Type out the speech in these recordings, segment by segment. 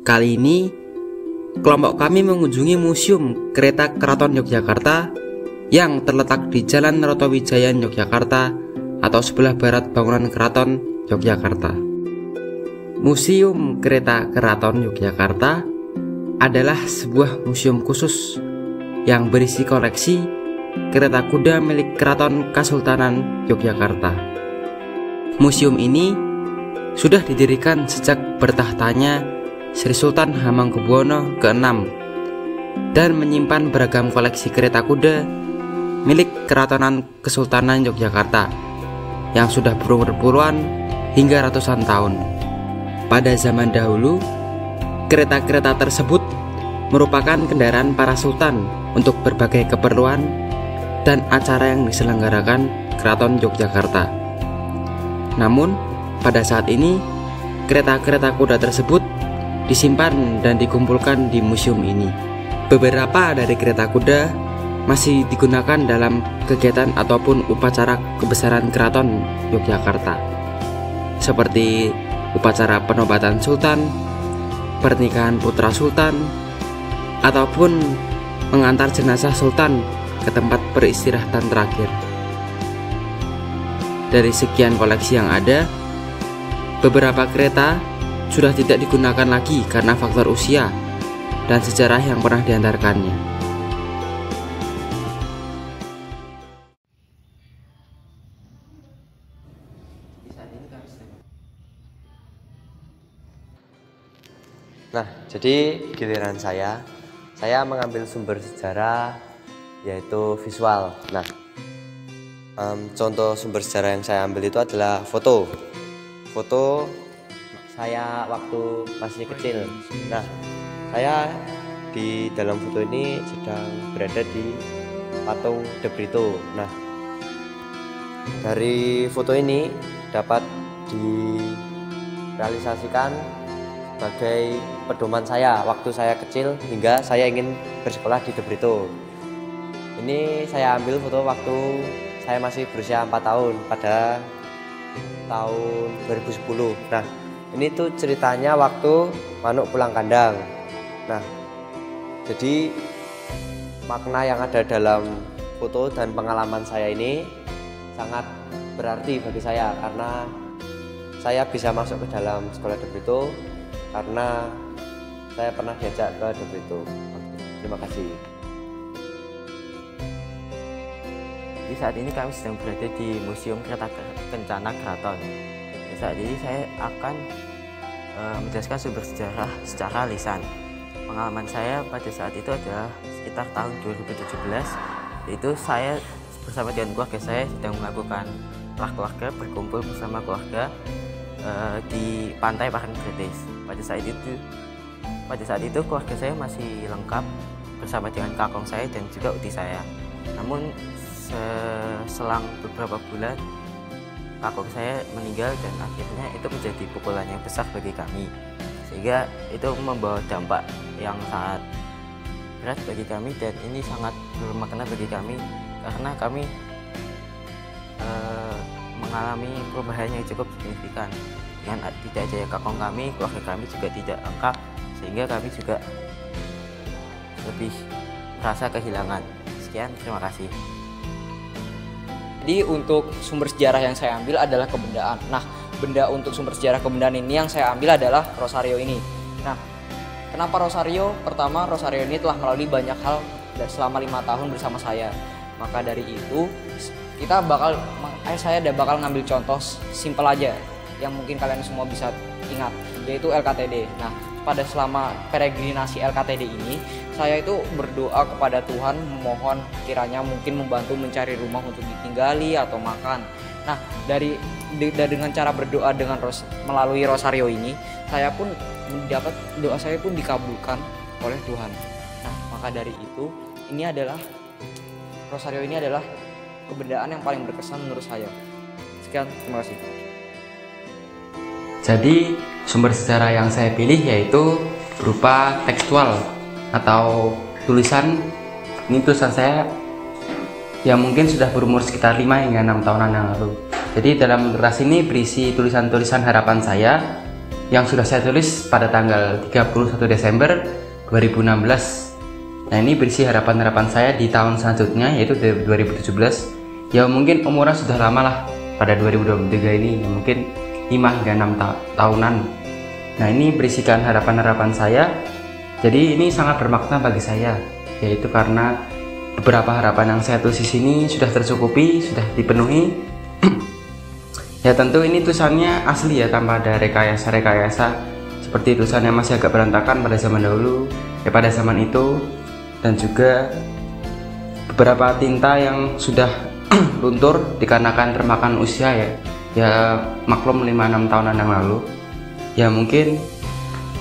Kali ini, kelompok kami mengunjungi Museum Kereta Keraton Yogyakarta yang terletak di Jalan Rotowijayan, Yogyakarta, atau sebelah barat bangunan Keraton Yogyakarta. Museum Kereta Keraton Yogyakarta adalah sebuah museum khusus yang berisi koleksi kereta kuda milik Keraton Kasultanan Yogyakarta. Museum ini sudah didirikan sejak bertahtanya Sri Sultan Hamengkubuwono ke-6 dan menyimpan beragam koleksi kereta kuda milik Keratonan Kesultanan Yogyakarta yang sudah berumur puluhan hingga ratusan tahun. Pada zaman dahulu, kereta-kereta tersebut merupakan kendaraan para sultan untuk berbagai keperluan dan acara yang diselenggarakan Keraton Yogyakarta. Namun, pada saat ini, kereta-kereta kuda tersebut disimpan dan dikumpulkan di museum ini. Beberapa dari kereta kuda masih digunakan dalam kegiatan ataupun upacara kebesaran Keraton Yogyakarta, seperti upacara penobatan sultan, pernikahan putra sultan, ataupun mengantar jenazah sultan ke tempat peristirahatan terakhir. Dari sekian koleksi yang ada, beberapa kereta sudah tidak digunakan lagi karena faktor usia dan sejarah yang pernah diantarkannya. Nah, jadi giliran saya mengambil sumber sejarah yaitu visual. Nah, contoh sumber sejarah yang saya ambil itu adalah foto saya waktu masih kecil. Nah, saya di dalam foto ini sedang berada di patung De Brito. Nah, dari foto ini dapat direalisasikan sebagai pedoman saya waktu saya kecil hingga saya ingin bersekolah di De Brito. Ini saya ambil foto waktu saya masih berusia 4 tahun pada tahun 2010. Nah, ini tuh ceritanya waktu manuk pulang kandang. Nah, jadi makna yang ada dalam foto dan pengalaman saya ini sangat berarti bagi saya karena saya bisa masuk ke dalam sekolah De Brito karena saya pernah diajak ke De Brito. Terima kasih. Jadi saat ini kami sedang berada di Museum Kereta Kencana Keraton. Saat ini saya akan menjelaskan sumber sejarah secara lisan. Pengalaman saya pada saat itu adalah sekitar tahun 2017, yaitu saya bersama dengan keluarga saya sedang melakukan keluarga berkumpul bersama keluarga di pantai Parangtritis. Pada saat itu keluarga saya masih lengkap bersama dengan kakung saya dan juga uti saya. Namun selang beberapa bulan kakung saya meninggal dan akhirnya itu menjadi pukulan yang besar bagi kami, sehingga itu membawa dampak yang sangat berat bagi kami dan ini sangat bermakna bagi kami karena kami mengalami perubahan yang cukup signifikan. Dengan tidak adanya kakung kami, keluarga kami juga tidak lengkap, sehingga kami juga lebih merasa kehilangan. Sekian, terima kasih. Jadi untuk sumber sejarah yang saya ambil adalah kebendaan. Nah, benda untuk sumber sejarah kebendaan ini yang saya ambil adalah rosario ini. Nah, kenapa rosario? Pertama, rosario ini telah melalui banyak hal selama 5 tahun bersama saya. Maka dari itu, saya bakal ngambil contoh simpel aja yang mungkin kalian semua bisa ingat, yaitu LKTD. Nah, pada selama peregrinasi LKTD ini, saya itu berdoa kepada Tuhan, memohon kiranya mungkin membantu mencari rumah untuk ditinggali atau makan. Nah, dengan cara berdoa melalui rosario ini, saya pun mendapat doa saya pun dikabulkan oleh Tuhan. Nah, maka dari itu, rosario ini adalah kebendaan yang paling berkesan menurut saya. Sekian, terima kasih. Jadi, sumber sejarah yang saya pilih yaitu berupa tekstual atau tulisan. Ini tulisan saya yang mungkin sudah berumur sekitar 5 hingga 6 tahunan yang lalu. Jadi dalam kertas ini berisi tulisan-tulisan harapan saya yang sudah saya tulis pada tanggal 31 Desember 2016. Nah, ini berisi harapan-harapan saya di tahun selanjutnya, yaitu 2017. Ya mungkin umurnya sudah lama lah pada 2023 ini, ya, mungkin 5 hingga 6 tahunan. Nah, ini berisikan harapan-harapan saya. Jadi ini sangat bermakna bagi saya, yaitu karena beberapa harapan yang saya tulis di sini sudah tercukupi, sudah dipenuhi. Ya tentu ini tulisannya asli ya, tanpa ada rekayasa-rekayasa seperti tulisannya masih agak berantakan pada zaman dahulu, ya pada zaman itu, dan juga beberapa tinta yang sudah luntur dikarenakan termakan usia ya maklum 5-6 tahunan yang lalu. Ya mungkin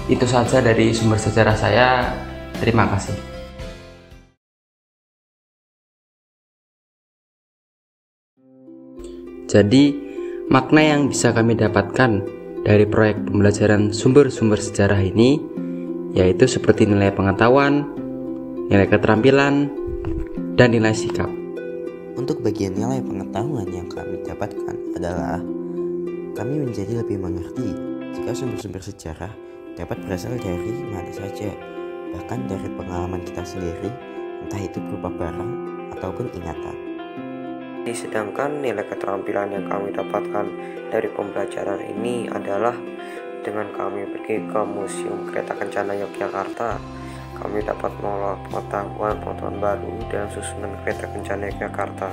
itu saja dari sumber sejarah saya. Terima kasih. Jadi makna yang bisa kami dapatkan dari proyek pembelajaran sumber-sumber sejarah ini yaitu seperti nilai pengetahuan, nilai keterampilan, dan nilai sikap. Untuk bagian nilai pengetahuan yang kami dapatkan adalah kami menjadi lebih mengerti jika sumber-sumber sejarah dapat berasal dari mana saja, bahkan dari pengalaman kita sendiri, entah itu berupa barang ataupun ingatan. Sedangkan nilai keterampilan yang kami dapatkan dari pembelajaran ini adalah dengan kami pergi ke Museum Kereta Kencana Yogyakarta, kami dapat mengolah pengetahuan baru dalam susunan kereta kencana Yogyakarta.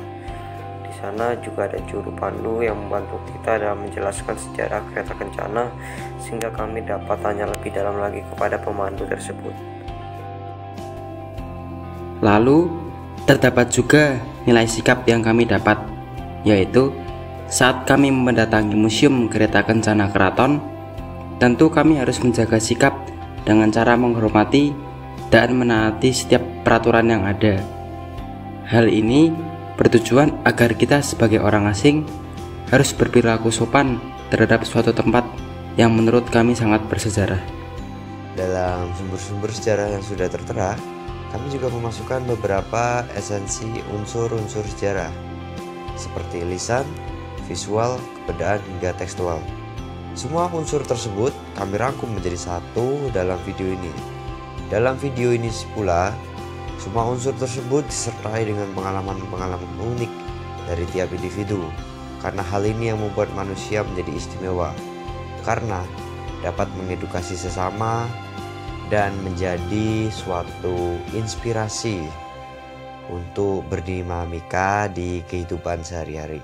Di sana juga ada juru pandu yang membantu kita dalam menjelaskan sejarah kereta kencana, sehingga kami dapat tanya lebih dalam lagi kepada pemandu tersebut. Lalu terdapat juga nilai sikap yang kami dapat, yaitu saat kami mendatangi Museum Kereta Kencana Keraton, tentu kami harus menjaga sikap dengan cara menghormati dan menaati setiap peraturan yang ada. Hal ini bertujuan agar kita sebagai orang asing harus berperilaku sopan terhadap suatu tempat yang menurut kami sangat bersejarah. Dalam sumber-sumber sejarah yang sudah tertera, kami juga memasukkan beberapa esensi unsur-unsur sejarah seperti lisan, visual, kebudayaan hingga tekstual. Semua unsur tersebut kami rangkum menjadi satu dalam video ini. Dalam video ini pula, semua unsur tersebut disertai dengan pengalaman-pengalaman unik dari tiap individu, karena hal ini yang membuat manusia menjadi istimewa, karena dapat mengedukasi sesama dan menjadi suatu inspirasi untuk berdinamika di kehidupan sehari-hari.